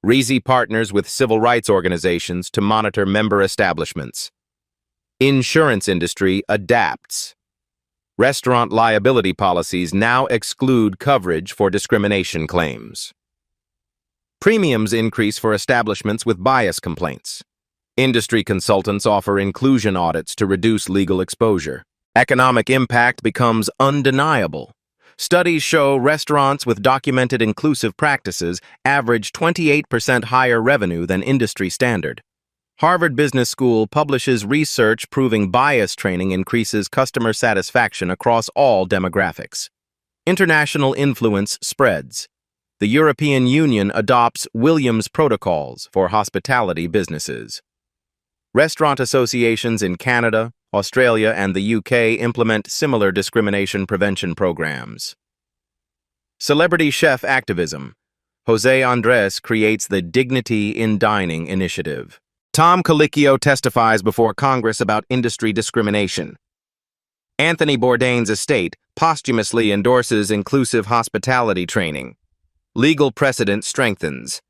Reezy partners with civil rights organizations to monitor member establishments. Insurance industry adapts. Restaurant liability policies now exclude coverage for discrimination claims. Premiums increase for establishments with bias complaints. Industry consultants offer inclusion audits to reduce legal exposure. Economic impact becomes undeniable. Studies show restaurants with documented inclusive practices average 28% higher revenue than industry standard. Harvard Business School publishes research proving bias training increases customer satisfaction across all demographics. International influence spreads. The European Union adopts Williams protocols for hospitality businesses. Restaurant associations in Canada, Australia, and the UK implement similar discrimination prevention programs. Celebrity chef activism. Jose Andres creates the Dignity in Dining initiative. Tom Colicchio testifies before Congress about industry discrimination. Anthony Bourdain's estate posthumously endorses inclusive hospitality training. Legal precedent strengthens.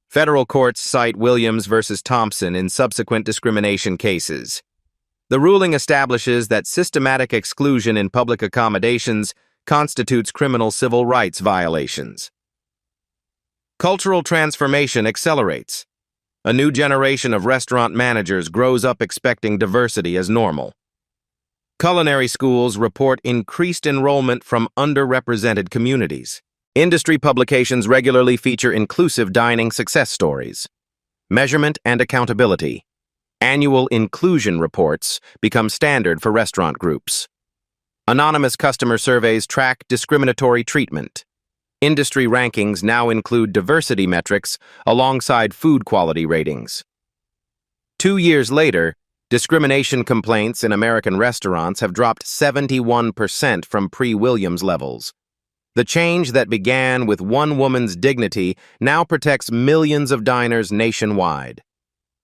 Federal courts cite Williams versus Thompson in subsequent discrimination cases. The ruling establishes that systematic exclusion in public accommodations constitutes criminal civil rights violations. Cultural transformation accelerates. A new generation of restaurant managers grows up expecting diversity as normal. Culinary schools report increased enrollment from underrepresented communities. Industry publications regularly feature inclusive dining success stories. Measurement and accountability. Annual inclusion reports become standard for restaurant groups. Anonymous customer surveys track discriminatory treatment. Industry rankings now include diversity metrics alongside food quality ratings. 2 years later, discrimination complaints in American restaurants have dropped 71% from pre-Williams levels. The change that began with one woman's dignity now protects millions of diners nationwide.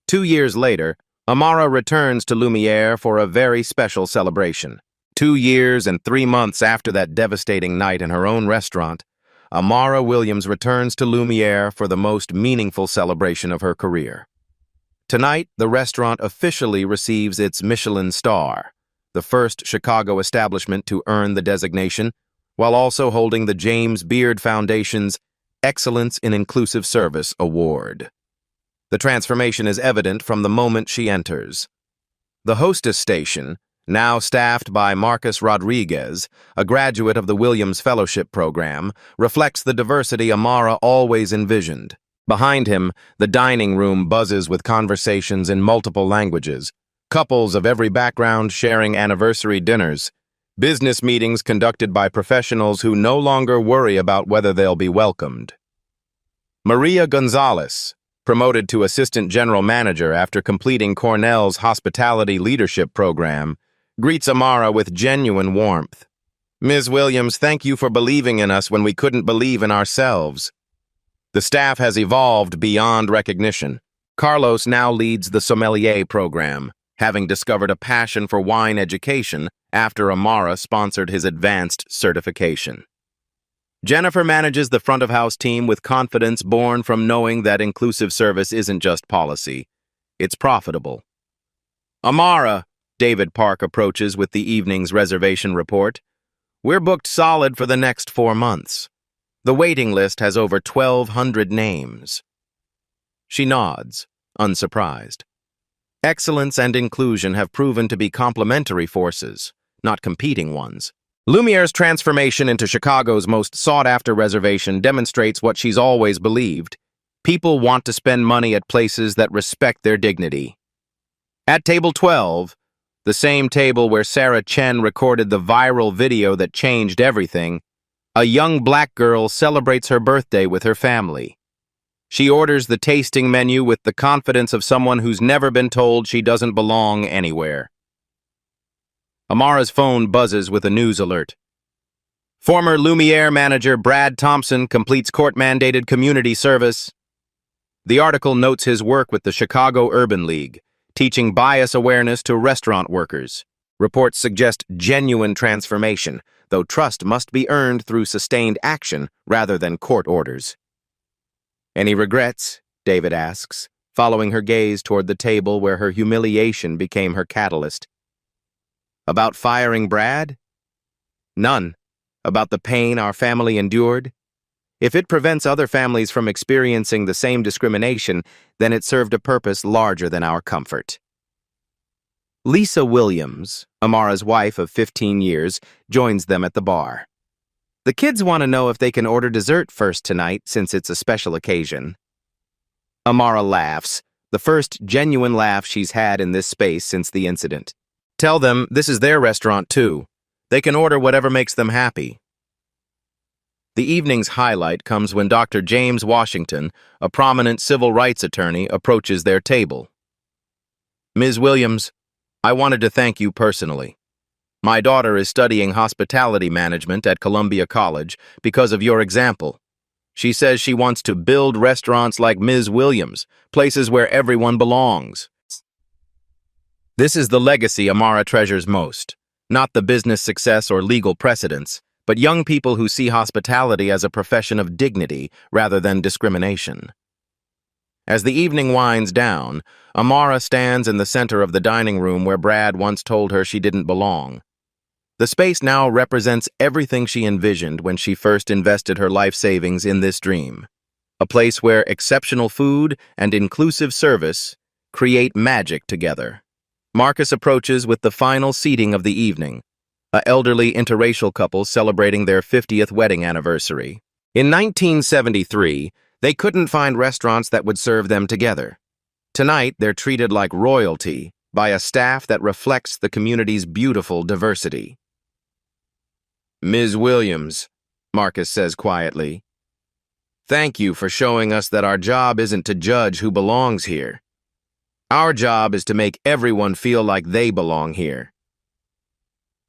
2 years later, Amara returns to Lumiere for a very special celebration. 2 years and 3 months after that devastating night in her own restaurant, Amara Williams returns to Lumiere for the most meaningful celebration of her career. Tonight, the restaurant officially receives its Michelin star, the first Chicago establishment to earn the designation, while also holding the James Beard Foundation's Excellence in Inclusive Service Award. The transformation is evident from the moment she enters. The hostess station, now staffed by Marcus Rodriguez, a graduate of the Williams Fellowship Program, reflects the diversity Amara always envisioned. Behind him, the dining room buzzes with conversations in multiple languages, couples of every background sharing anniversary dinners, business meetings conducted by professionals who no longer worry about whether they'll be welcomed. Maria Gonzalez, promoted to assistant general manager after completing Cornell's hospitality leadership program, greets Amara with genuine warmth. Ms. Williams, thank you for believing in us when we couldn't believe in ourselves. The staff has evolved beyond recognition. Carlos now leads the sommelier program, having discovered a passion for wine education after Amara sponsored his advanced certification. Jennifer manages the front-of-house team with confidence born from knowing that inclusive service isn't just policy, it's profitable. Amara, David Park approaches with the evening's reservation report. We're booked solid for the next 4 months. The waiting list has over 1,200 names. She nods, unsurprised. Excellence and inclusion have proven to be complementary forces, not competing ones. Lumiere's transformation into Chicago's most sought-after reservation demonstrates what she's always believed. People want to spend money at places that respect their dignity. At table 12, the same table where Sarah Chen recorded the viral video that changed everything, a young black girl celebrates her birthday with her family. She orders the tasting menu with the confidence of someone who's never been told she doesn't belong anywhere. Amara's phone buzzes with a news alert. Former Lumiere manager Brad Thompson completes court-mandated community service. The article notes his work with the Chicago Urban League, teaching bias awareness to restaurant workers. Reports suggest genuine transformation, though trust must be earned through sustained action rather than court orders. Any regrets? David asks, following her gaze toward the table where her humiliation became her catalyst. About firing Brad? None. About the pain our family endured? If it prevents other families from experiencing the same discrimination, then it served a purpose larger than our comfort. Lisa Williams, Amara's wife of 15 years, joins them at the bar. The kids want to know if they can order dessert first tonight since it's a special occasion. Amara laughs, the first genuine laugh she's had in this space since the incident. Tell them this is their restaurant too. They can order whatever makes them happy. The evening's highlight comes when Dr. James Washington, a prominent civil rights attorney, approaches their table. Ms. Williams, I wanted to thank you personally. My daughter is studying hospitality management at Columbia College because of your example. She says she wants to build restaurants like Ms. Williams, places where everyone belongs. This is the legacy Amara treasures most, not the business success or legal precedents, but young people who see hospitality as a profession of dignity rather than discrimination. As the evening winds down, Amara stands in the center of the dining room where Brad once told her she didn't belong. The space now represents everything she envisioned when she first invested her life savings in this dream. A place where exceptional food and inclusive service create magic together. Marcus approaches with the final seating of the evening, an elderly interracial couple celebrating their 50th wedding anniversary. In 1973, they couldn't find restaurants that would serve them together. Tonight, they're treated like royalty by a staff that reflects the community's beautiful diversity. Ms. Williams, Marcus says quietly, thank you for showing us that our job isn't to judge who belongs here. Our job is to make everyone feel like they belong here.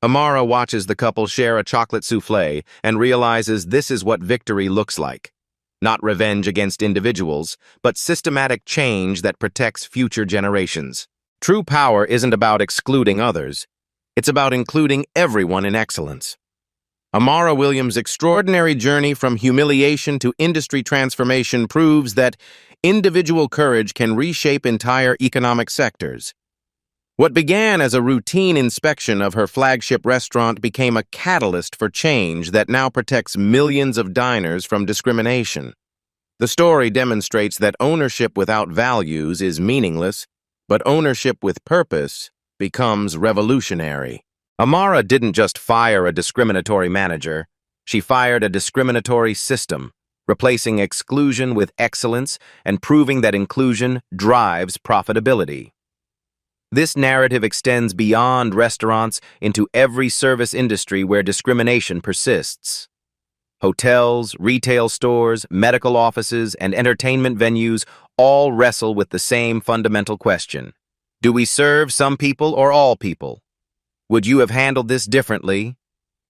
Amara watches the couple share a chocolate souffle and realizes this is what victory looks like. Not revenge against individuals, but systematic change that protects future generations. True power isn't about excluding others. It's about including everyone in excellence. Amara Williams' extraordinary journey from humiliation to industry transformation proves that individual courage can reshape entire economic sectors. What began as a routine inspection of her flagship restaurant became a catalyst for change that now protects millions of diners from discrimination. The story demonstrates that ownership without values is meaningless, but ownership with purpose becomes revolutionary. Amara didn't just fire a discriminatory manager, she fired a discriminatory system, replacing exclusion with excellence and proving that inclusion drives profitability. This narrative extends beyond restaurants into every service industry where discrimination persists. Hotels, retail stores, medical offices, and entertainment venues all wrestle with the same fundamental question. Do we serve some people or all people? Would you have handled this differently?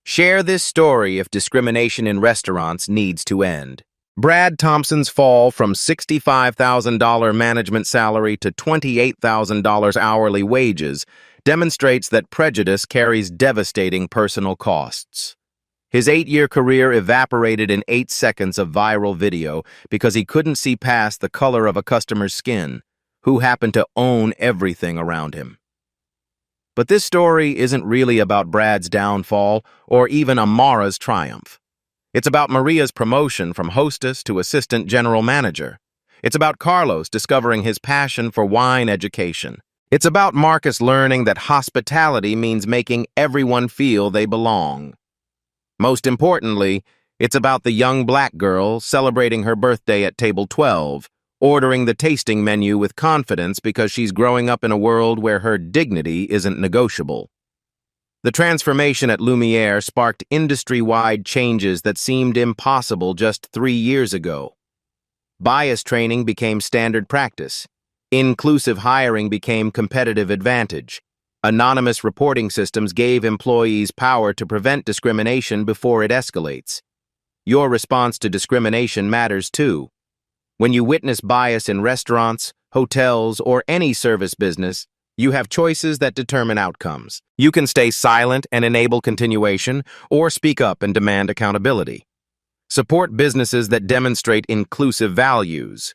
Share this story if discrimination in restaurants needs to end. Brad Thompson's fall from $65,000 management salary to $28,000 hourly wages demonstrates that prejudice carries devastating personal costs. His 8-year career evaporated in 8 seconds of viral video because he couldn't see past the color of a customer's skin, who happened to own everything around him. But this story isn't really about Brad's downfall or even Amara's triumph. It's about Maria's promotion from hostess to assistant general manager. It's about Carlos discovering his passion for wine education. It's about Marcus learning that hospitality means making everyone feel they belong. Most importantly, it's about the young black girl celebrating her birthday at table 12, ordering the tasting menu with confidence because she's growing up in a world where her dignity isn't negotiable. The transformation at Lumiere sparked industry-wide changes that seemed impossible just 3 years ago. Bias training became standard practice. Inclusive hiring became competitive advantage. Anonymous reporting systems gave employees power to prevent discrimination before it escalates. Your response to discrimination matters too. When you witness bias in restaurants, hotels, or any service business, you have choices that determine outcomes. You can stay silent and enable continuation, or speak up and demand accountability. Support businesses that demonstrate inclusive values.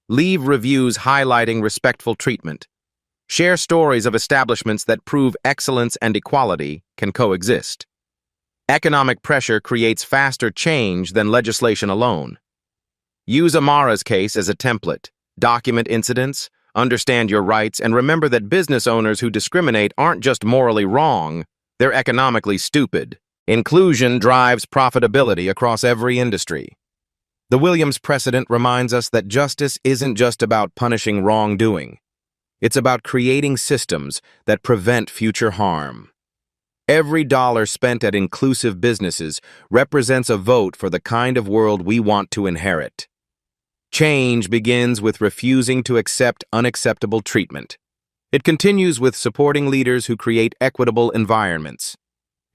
Leave reviews highlighting respectful treatment. Share stories of establishments that prove excellence and equality can coexist. Economic pressure creates faster change than legislation alone. Use Amara's case as a template. Document incidents, understand your rights, and remember that business owners who discriminate aren't just morally wrong, they're economically stupid. Inclusion drives profitability across every industry. The Williams precedent reminds us that justice isn't just about punishing wrongdoing. It's about creating systems that prevent future harm. Every dollar spent at inclusive businesses represents a vote for the kind of world we want to inherit. Change begins with refusing to accept unacceptable treatment. It continues with supporting leaders who create equitable environments.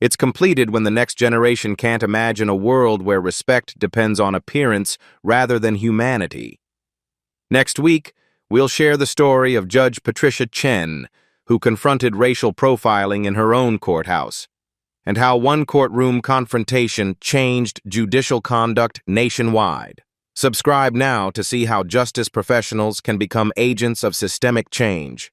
It's completed when the next generation can't imagine a world where respect depends on appearance rather than humanity. Next week, we'll share the story of Judge Patricia Chen, who confronted racial profiling in her own courthouse, and how one courtroom confrontation changed judicial conduct nationwide. Subscribe now to see how justice professionals can become agents of systemic change.